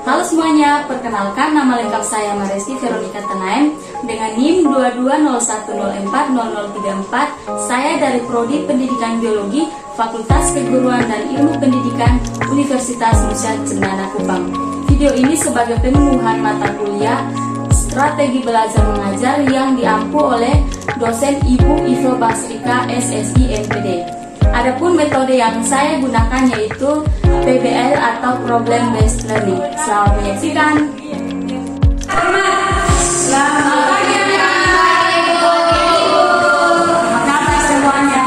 Halo semuanya, perkenalkan nama lengkap saya Maristi Veronica Tenaim dengan NIM 2201040034. Saya dari Prodi Pendidikan Biologi Fakultas Keguruan dan Ilmu Pendidikan Universitas Nusa Cendana Kupang. Video ini sebagai pemenuhan mata kuliah Strategi Belajar Mengajar yang diampu oleh dosen Ibu Ivo Basrika SSI MPD. Adapun metode yang saya gunakan yaitu PBL atau Problem Based Learning. Selamat menyaksikan. Selamat pagi anak-anak semuanya.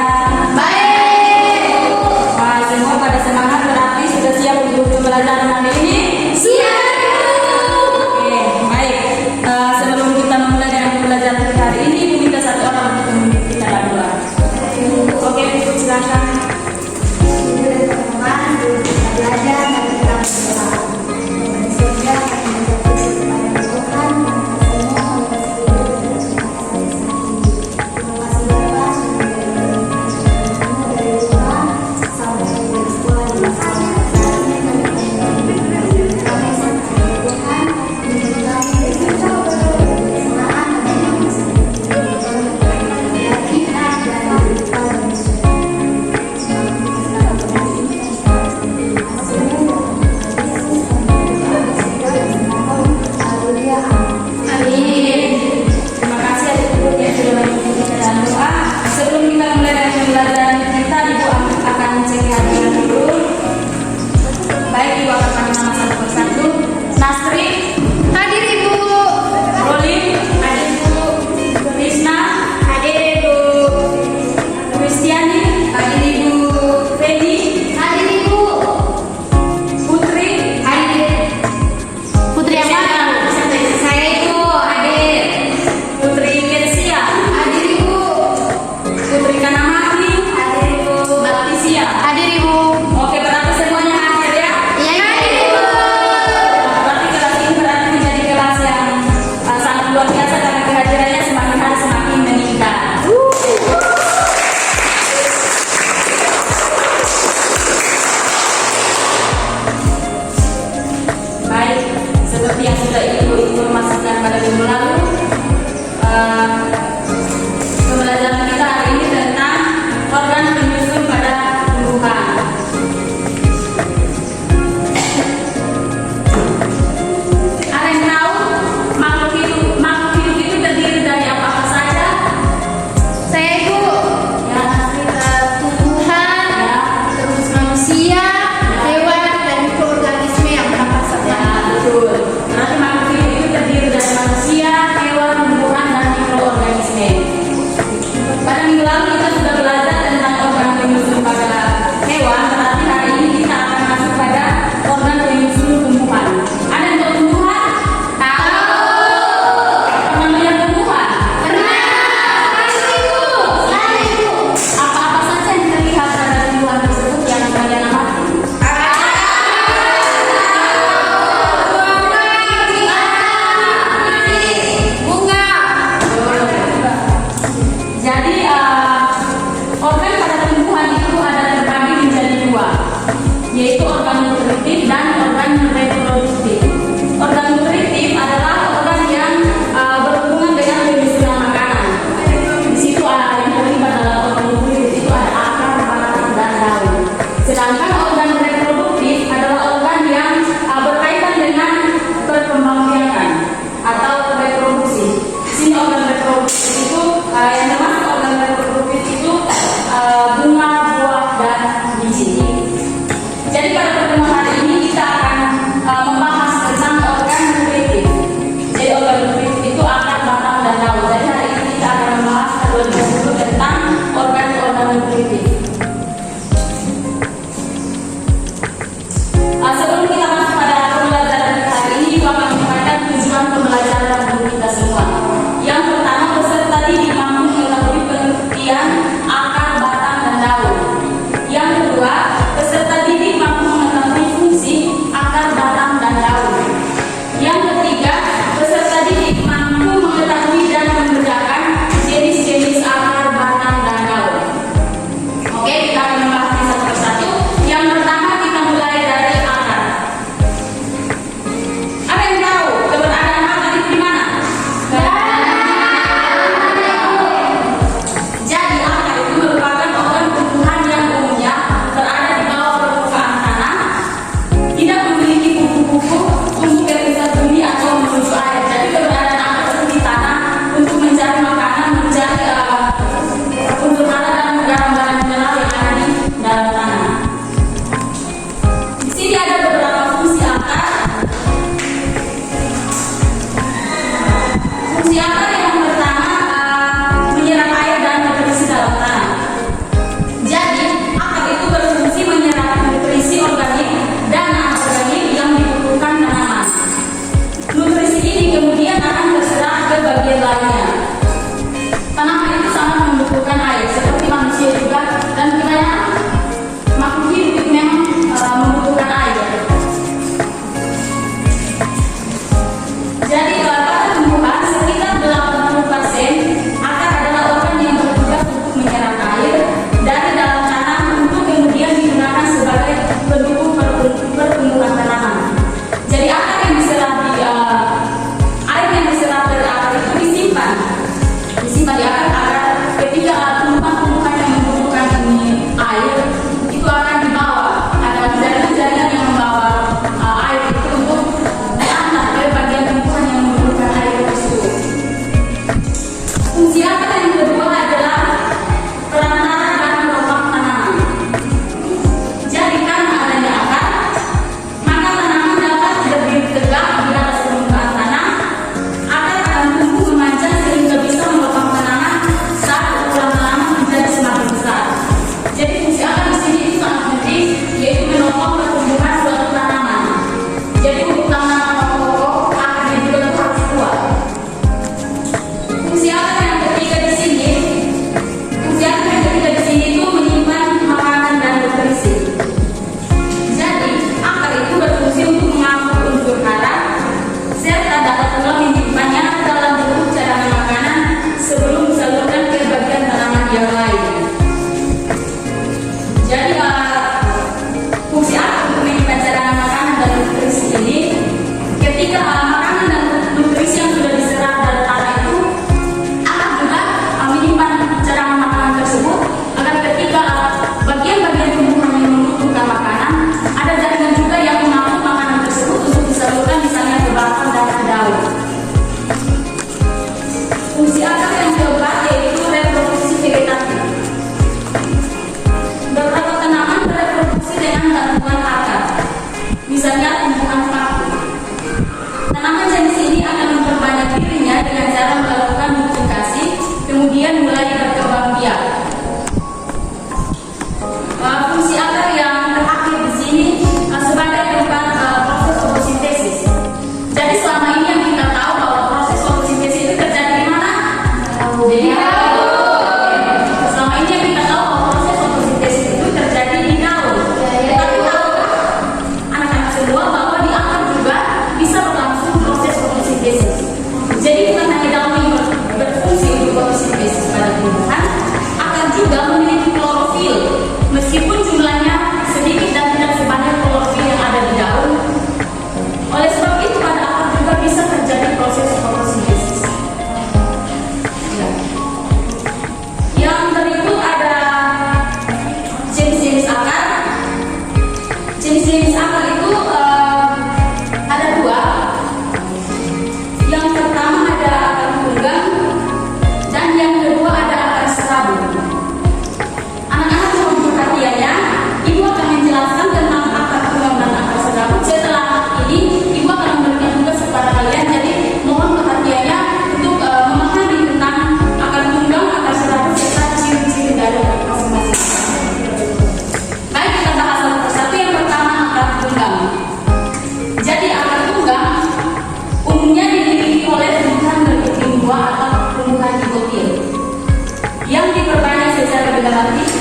Baik. Wah, semua pada semangat berarti sudah siap untuk pembelajaran hari ini? Siap. Oke, baik. Sebelum kita memulai dengan pembelajaran hari ini, minta satu orang untuk memimpin kita berdua. Oke, silakan. Teman-teman, belajar dan kita berdoa. Semoga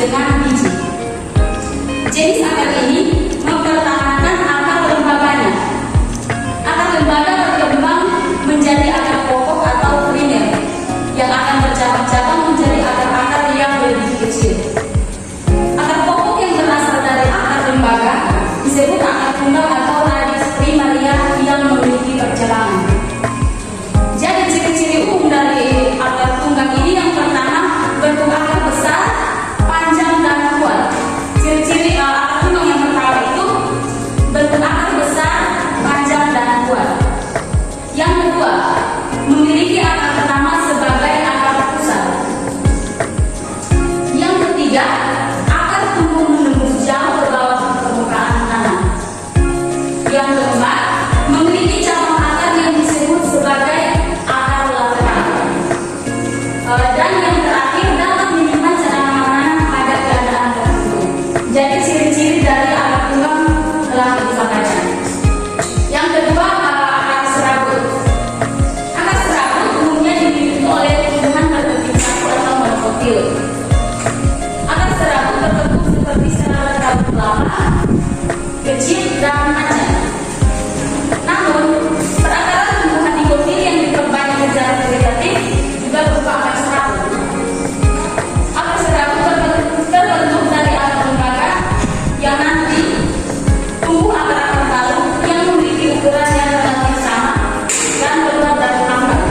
dengan biji. Jenis akar ini mempertahankan akar lembaganya. Akar lembaga berkembang menjadi akar pokok atau primer yang akan bercabang-cabang menjadi akar-akar yang lebih kecil. Akar pokok yang berasal dari akar lembaga disebut akar tunggal atau radix primaria yang memiliki percabangan. Jadi ciri-ciri umum dari akar tunggal ini yang pertama, bentuk akar besar, panjang dan kuat. Ciri-ciri akar tunggal yang pertama itu bentuk akar besar, panjang dan kuat. Yang kedua, memiliki akar pertama sebagai akar pusat. Yang ketiga, akar tumbuh menembus jauh ke bawah permukaan tanah. Yang keempat, memiliki cabang akar yang disebut sebagai akar lateral. Dan yang terakhir, dapat menyimpan cadangan makanan pada keadaan tertentu. Jadi ciri-ciri dari akar tunggal telah kita baca. Yang kedua, akar serabut. Akar serabut umumnya dimiliki oleh tumbuhan berbentuk saku atau monokotil. Akar serabut berbentuk seperti serabut kelapa, kecil dan macam. Namun, perakaran tumbuhan dikotil yang diperbanyak secara vegetatif juga berupa akar serabut. Akar serabut terbentuk dari akar lembaga yang nanti tumbuh akar-akar baru yang memiliki ukuran yang relatif sama dan keluar dari tambang.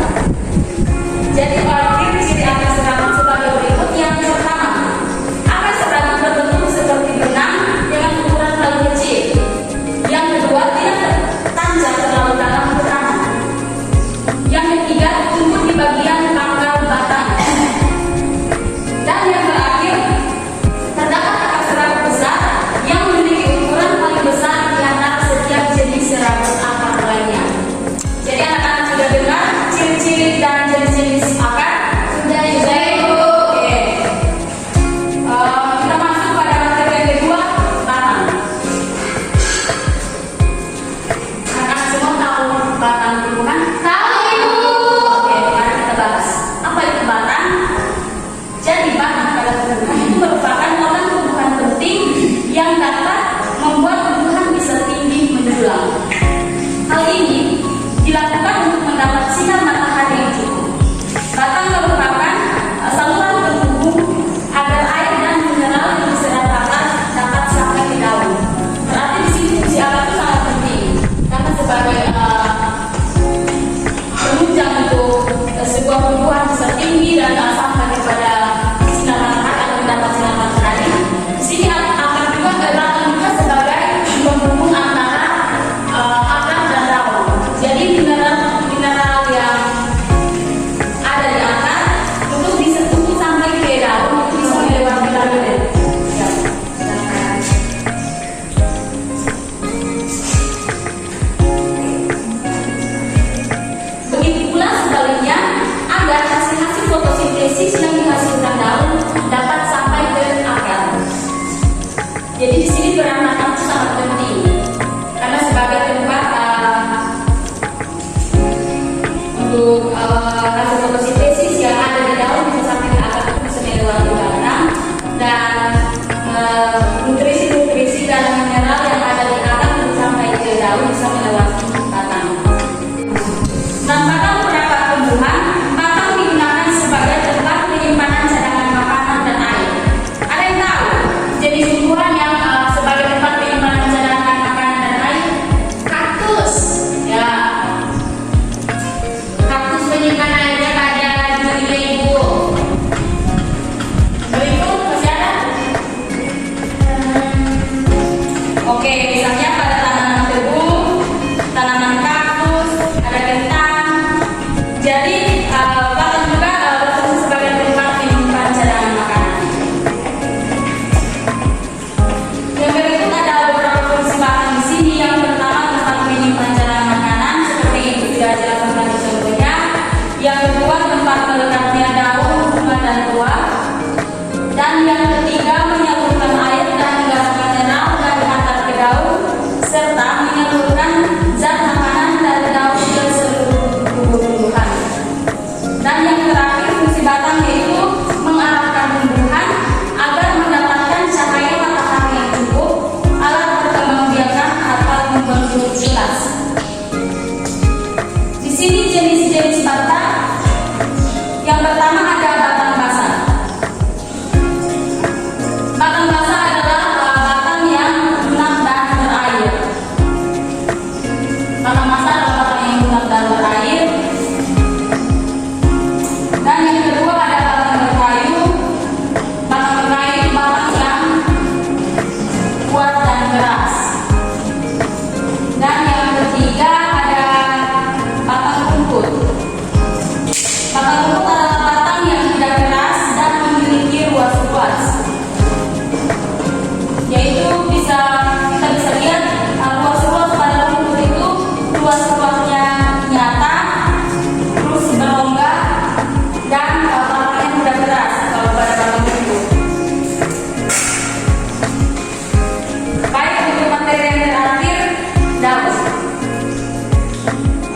Jadi ciri-ciri akar serabut sebagai berikut. Yang pertama, akar serabut berbentuk seperti benang dengan ukuran paling kecil. Yang Yang pertama ada batang basah. Batang basah adalah batang yang lunak dan berair. Batang basah adalah batang yang lunak dan berair. Dan yang kedua ada batang berkayu. Batang berkayu itu batang yang kuat dan keras. Dan yang ketiga ada batang rumput. Batang rumput adalah batang yang tidak keras dan memiliki ruas-ruas. Yaitu kita bisa lihat ruas-ruas pada rumput itu ruas-ruasnya nyata, terus berongga, dan batangnya tidak keras kalau pada batang rumput. Baik, untuk materi yang terakhir, daun.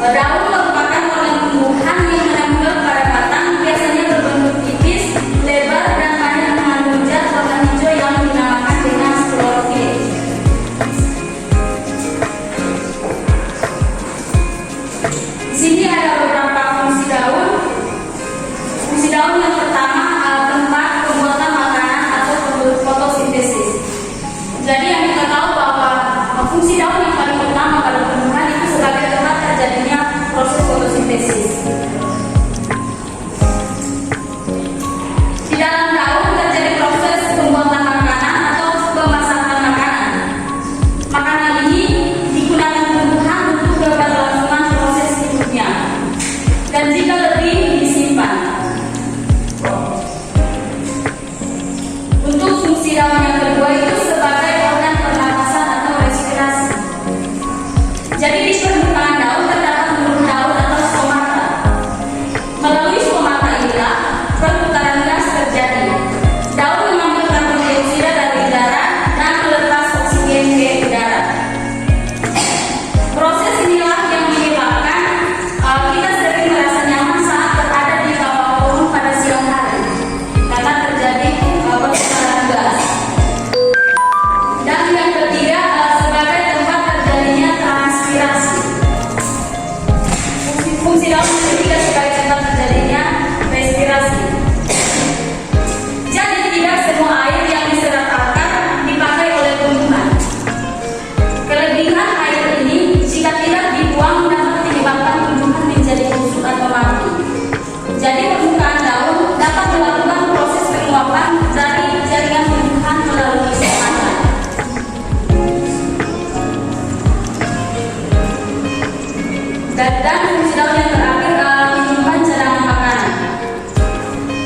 Daun merupakan organ tumbuhan yang menempel pada batang, biasanya berbentuk tipis, lebar, dan banyak mengandung zat warna hijau yang dinamakan dengan klorofil. Di sini ada beberapa fungsi daun. Fungsi daun yang pertama tempat pembuatan makanan atau fotosintesis. Jadi yang kita tahu bahwa fungsi daun yang paling utama pada tumbuhan itu sebagai tempat terjadinya proses fotosintesis. Di dalam daun terjadi proses pembuatan makanan atau pemasakan makanan. Makanan ini digunakan tumbuhan untuk keberlangsungan proses hidupnya dan jika lebih disimpan. Untuk fungsi daun yang kedua itu sebagai organ pernapasan atau respirasi. Jadi di permukaan daun terdapat telur daun atau stomata. Melalui stomata inilah perputaran gas terjadi. Daun mengambil karbon dioksida dari udara dan melepas oksigen ke udara. Proses inilah yang menyebabkan kita sering merasa nyaman saat berada di bawah pohon pada siang hari karena terjadi perputaran gas. Dan yang ketiga sebagai tempat terjadinya transpirasi. Fungsi daun yang ketiga sebagai tempat terjadinya respirasi. Jadi tidak semua air yang diserap akar dipakai oleh tumbuhan. Kelebihan air ini jika tidak dibuang dapat menyebabkan tumbuhan menjadi busuk atau mati. Jadi permukaan daun dapat melakukan proses penguapan dari jaringan tumbuhan melalui stomata. Dan fungsi daun yang terakhir menyimpan cadangan makanan.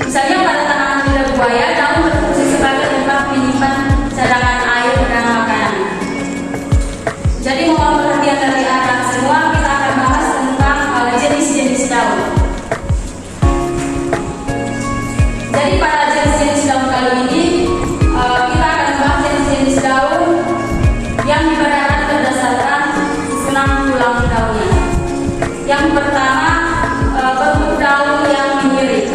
Misalnya pada tanaman lidah buaya, daun berfungsi sebagai tempat menyimpan cadangan air dan makanan. Jadi mohon perhatian dari anak semua, kita akan bahas tentang jenis-jenis daun. Jadi pada jenis-jenis daun kali ini kita akan bahas jenis-jenis daun yang dibedakan berdasarkan susunan tulang daunnya. Yang pertama bentuk daun yang menyirik.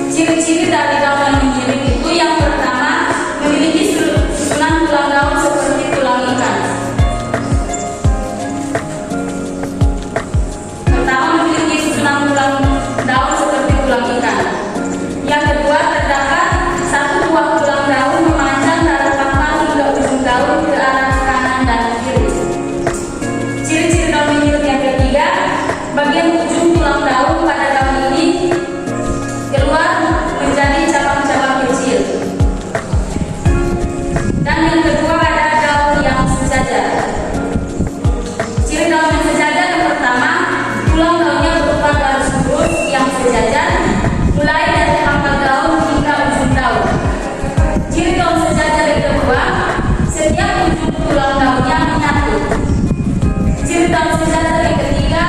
Ciri-ciri dari daun yang menyirik itu yang pertama memiliki susunan tulang daun seperti tulang ikan. Pertama memiliki susunan tulang daun seperti tulang ikan. Yang kedua terdapat satu buah tulang daun memanjang dari pangkal hingga ujung daun ke arah kanan dan kiri. Ciri-ciri daun menyirik yang ketiga, bagian ujung tulang daun pada daun ini keluar menjadi cabang-cabang kecil. Dan yang kedua ada daun yang sejajar. Ciri daun yang sejajar yang pertama, tulang daunnya berupa garis lurus yang sejajar, mulai dari pangkal daun hingga ujung daun. Ciri daun sejajar yang kedua, setiap ujung tulang daunnya menyatu. Ciri daun sejajar yang ketiga,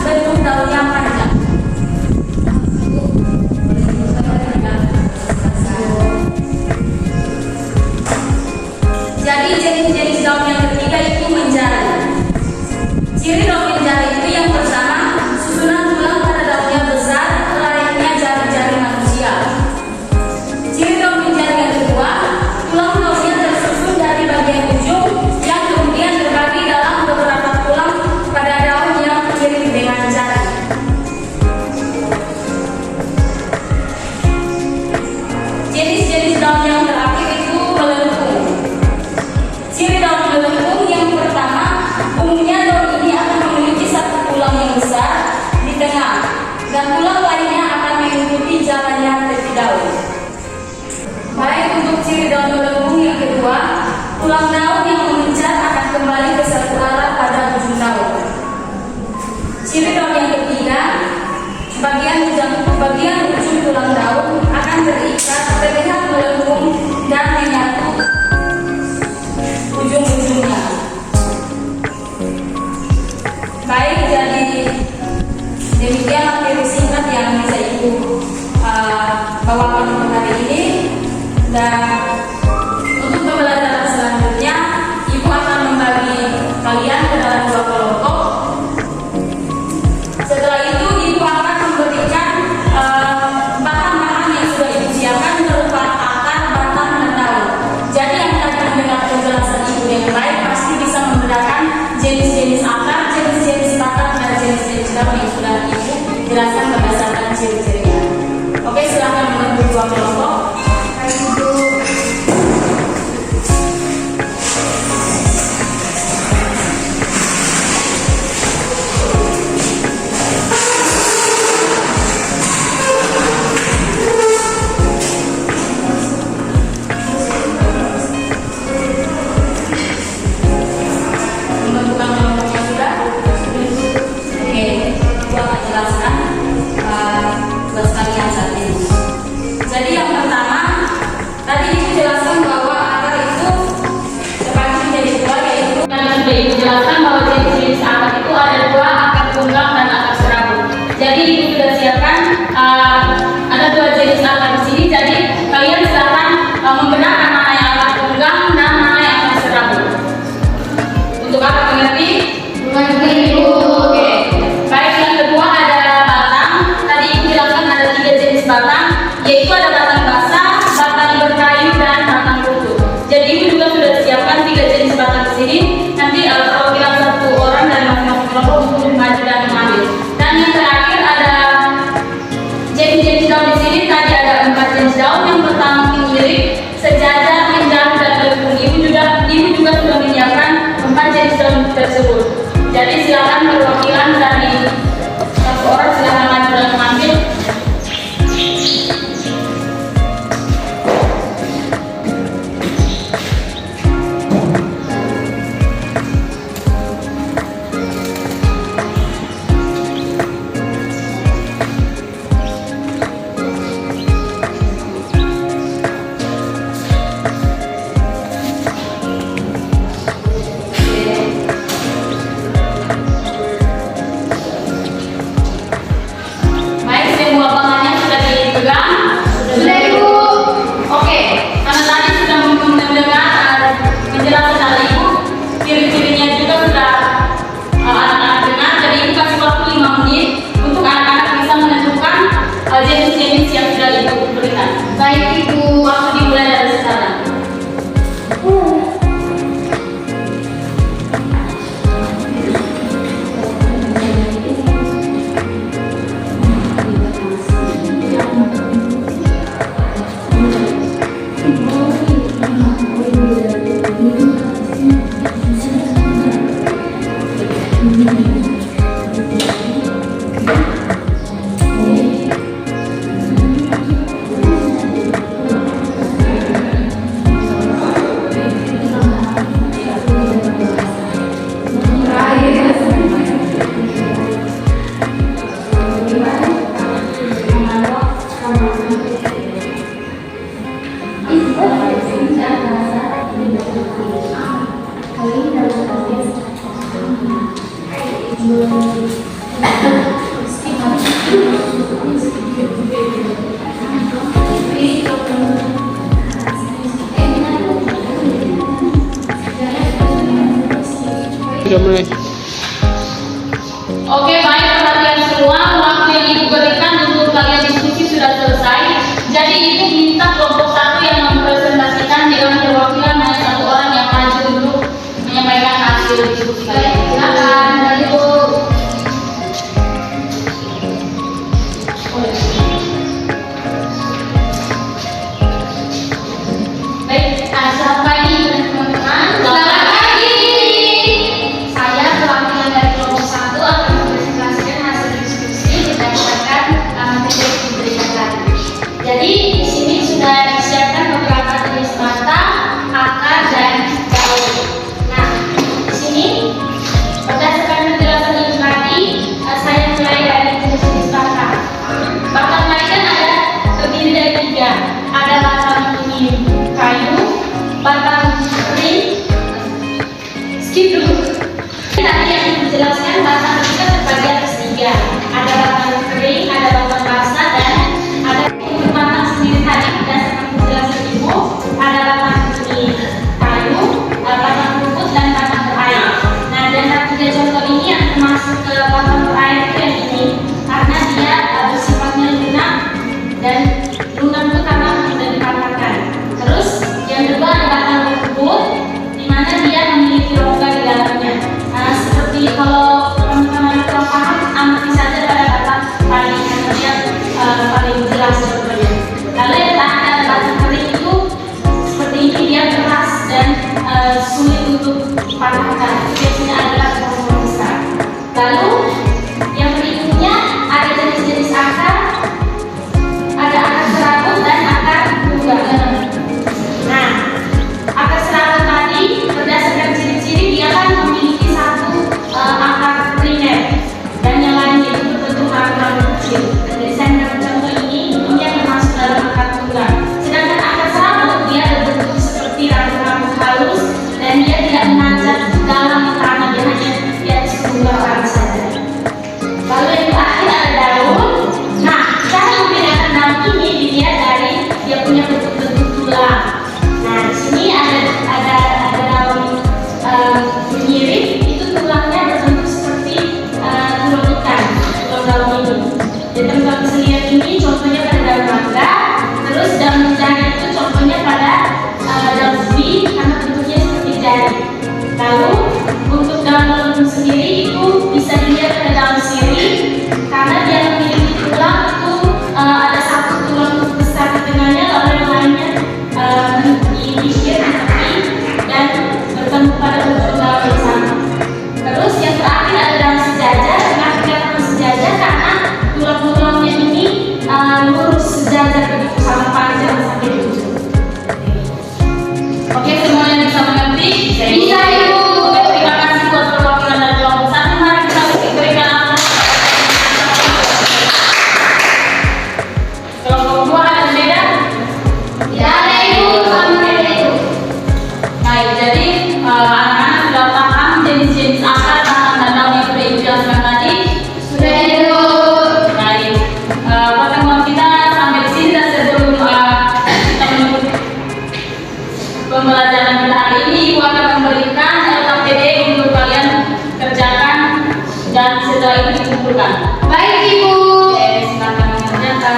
bentuk daunnya panjang. Jadi jenis-jenis daun yang ketiga itu menjari. Ciri daun menjari itu yang pertama, susunan tulang pada daunnya besar, layaknya jari-jari manusia. Ciri daun menjari yang kedua, tulang daunnya tersusun dari bagian ujung yang kemudian terbagi dalam beberapa tulang pada daun yang mirip dengan jari. Demikian materi singkat yang bisa Ibu bawakan untuk hari ini. Dan untuk pembelajaran selanjutnya, Ibu akan membagi kalian ke dalam 2 kelompok. Setelah itu Ibu akan memberikan bahan-bahan yang sudah Ibu siapkan berupa akar, batang, dan daun. Jadi yang tadi mendengar penjelasan Ibu yang baik pasti bisa membedakan jenis-jenis akar, jenis-jenis batang, dan jenis-jenis daun yang sudah Ibu jelaskan berdasarkan ciri-cirinya. Oke, silakan membentuk 2 kelompok. Pembentukan kelompoknya sudah? Oke, Ibu akan jelaskan tugas kalian saat ini. Jadi yang pertama, tadi Ibu jelaskan bahwa akar itu terbagi menjadi 2, yaitu tadi sudah Ibu jelaskan bahwa jenis-jenis akar itu ada 2, akar tunggang dan akar serabut. Jadi Ibu sudah siapkan ada 2 jenis akar di sini. Jadi kalian silakan membedakan mana yang akar tunggang dan mana yang akar serabut. Untuk apa, mengerti? Mengerti, Ibu. Oke. Baik, yang kedua ada batang. Tadi Ibu jelaskan ada 3 jenis batang, yaitu ada batang basah, batang berkayu, dan batang kutu. Jadi Ibu juga sudah siapkan 3 jenis batang di sini. Nanti perwakilan 1 orang dari masing-masing kelompok untuk maju dan mengambil. Dan yang terakhir ada jenis-jenis daun di sini. Tadi ada 4 jenis daun. Yang pertama lirik, sejajar, menjalar, dan melengkung. Ibu juga sudah menyiapkan 4 jenis daun tersebut. Jadi silakan perwakilan dari 1 orang silakan maju dan mengambil. Baik, semua bahannya sudah dipegang? Sudah, Ibu. Oke, karena tadi sudah mendengar penjelasan dari Ibu, ciri-cirinya juga sudah anak-anak dengar. Jadi Ibu kasih waktu 5 menit untuk anak-anak bisa menentukan jenis-jenis yang sudah Ibu berikan. Baik, Ibu. Waktu dimulai dari sekarang. Oke, baik perhatian semua. Waktu yang Ibu berikan untuk kalian diskusi sudah selesai. Jadi Ibu minta kelompok 1 yang mempresentasikan dengan perwakilan hanya 1 orang yang maju untuk menyampaikan hasil diskusi kalian. Silakan, Ibu. Baik, selamat pagi teman-teman. Selamat pagi. Saya perwakilan dari kelompok 1 akan mempresentasikan masuk ke batang air itu yang ini karena dia bersifatnya lunak, dan lunak itu karena sudah dipatahkan. Terus yang kedua ada batang tersebut di mana dia memiliki rongga di dalamnya. Nah, seperti kalau teman-teman kurang paham, amati saja pada batang paling yang paling jelas sebenarnya. Lalu yang terakhir ada batang kering itu seperti ini, dia keras dan sulit untuk dipatahkan. Biasanya adalah pohon besar. Lalu yang berikutnya ada jenis-jenis akar, ada akar serabut dan akar tunggal. Nah, akar serabut tadi berdasarkan ciri-ciri dia kan memiliki satu akar primer dan yang lainnya itu berbentuk rangka kecil. Jadi saya mendapat contoh ini yang termasuk dalam akar tunggal. Sedangkan akar serabut dia berbentuk seperti rambut-rambut halus dan dia tidak menanjak dalam karena dia hanya di atas tunggal akar saja. Lalu yang terakhir ada daun. Nah, cara membedakan daun ini dilihat dari dia punya bentuk-bentuk tulang. Nah, di sini ada daun menyirip, itu tulangnya berbentuk seperti tulang ikan, tulang daun ini. Jadi teman-teman bisa lihat ini contohnya pada daun mangga. Terus daun jari itu contohnya pada daun ubi karena bentuknya seperti jari. Lalu untuk daun sendiri itu bisa dilihat pada daun sirih karena dia memiliki tulang itu ada satu tulang besar di tengahnya, lalu yang lainnya di pinggir, di tepi, dan bertemu pada bentuk daun yang sama. Terus yang terakhir ada daun sejajar. Kenapa dikatakan sejajar? Karena tulang-tulangnya ini lurus sejajar begitu, sama panjang sampai di ujung. Oke, semuanya bisa mengerti? Bisa, Ibu. Oke, terima kasih buat perwakilan dari kelompok 1. Mari kita berikan aplaus. Kelompok 2 ada yang beda? Ya, ada, Ibu. Sama beda, Ibu. Baik, jadi anak-anak sudah paham jenis-jenis akar, batang, dan daun yang sudah Ibu jelaskan tadi? Sudah, Ibu. Baik, pertemuan kita sampai di sini, dan sebelum kita menutup pembelajaran kita hari ini, Ibu akan memberikan LKPD untuk kalian kerjakan dan setelah itu dikumpulkan. Baik, Ibu. Oke, silakan mengerjakan.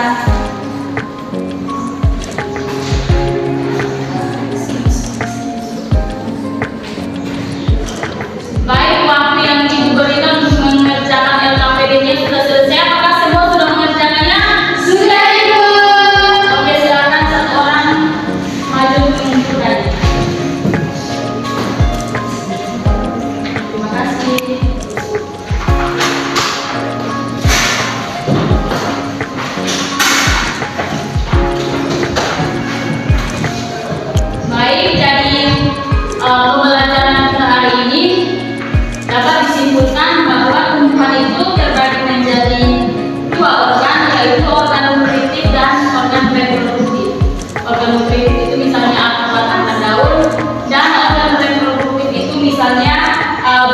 Baik, waktu yang Ibu berikan untuk mengerjakan LKPD-nya sudah selesai. Apakah semua sudah mengerjakannya? Sudah, Ibu. Oke, silakan satu orang maju untuk mengumpulkan. Terima kasih. Baik, jadi pembelajaran kita hari ini dapat disimpulkan bahwa tumbuhan itu terbagi menjadi dua organ, yaitu organ nutritif dan organ reproduktif. Organ nutritif itu misalnya akar, batang, dan daun, dan organ reproduktif itu misalnya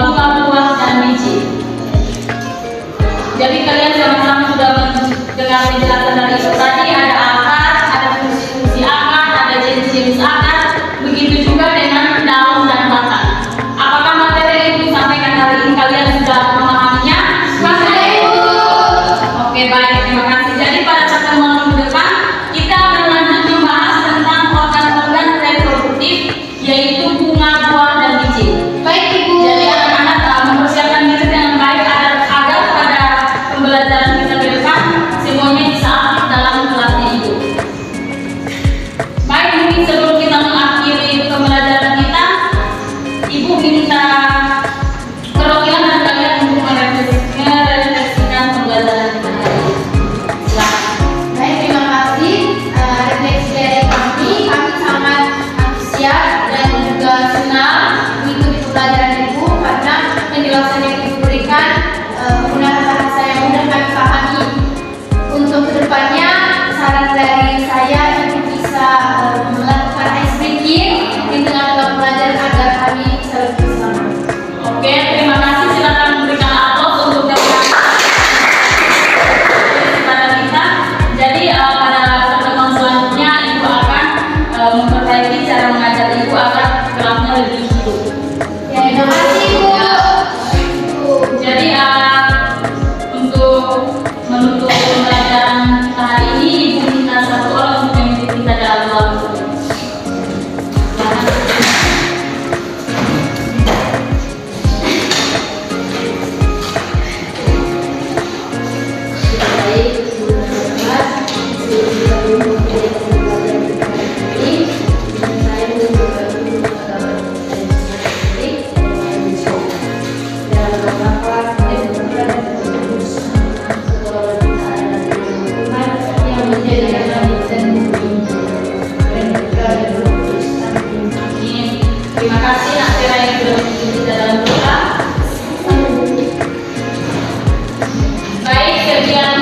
bunga, buah, dan biji. Jadi kalian sama-sama sudah mendengar penjelasan dari itu tadi, ada akar, ada fungsi-fungsi akar, ada jenis-jenis akar, begitu juga dengan daun dan batang. Apakah materi yang Ibu sampaikan hari ini kalian sudah memahaminya? Sudah, Ibu. Oke, baik, terima kasih. Jadi pada pertemuan minggu depan kita akan lanjut membahas tentang organ-organ reproduktif, yaitu bunga, buah, dan biji. Baik, Ibu. Jadi anak-anak mempersiapkan diri dengan baik agar pada pembelajaran kita ke depan semuanya bisa aktif dalam kelas. bagian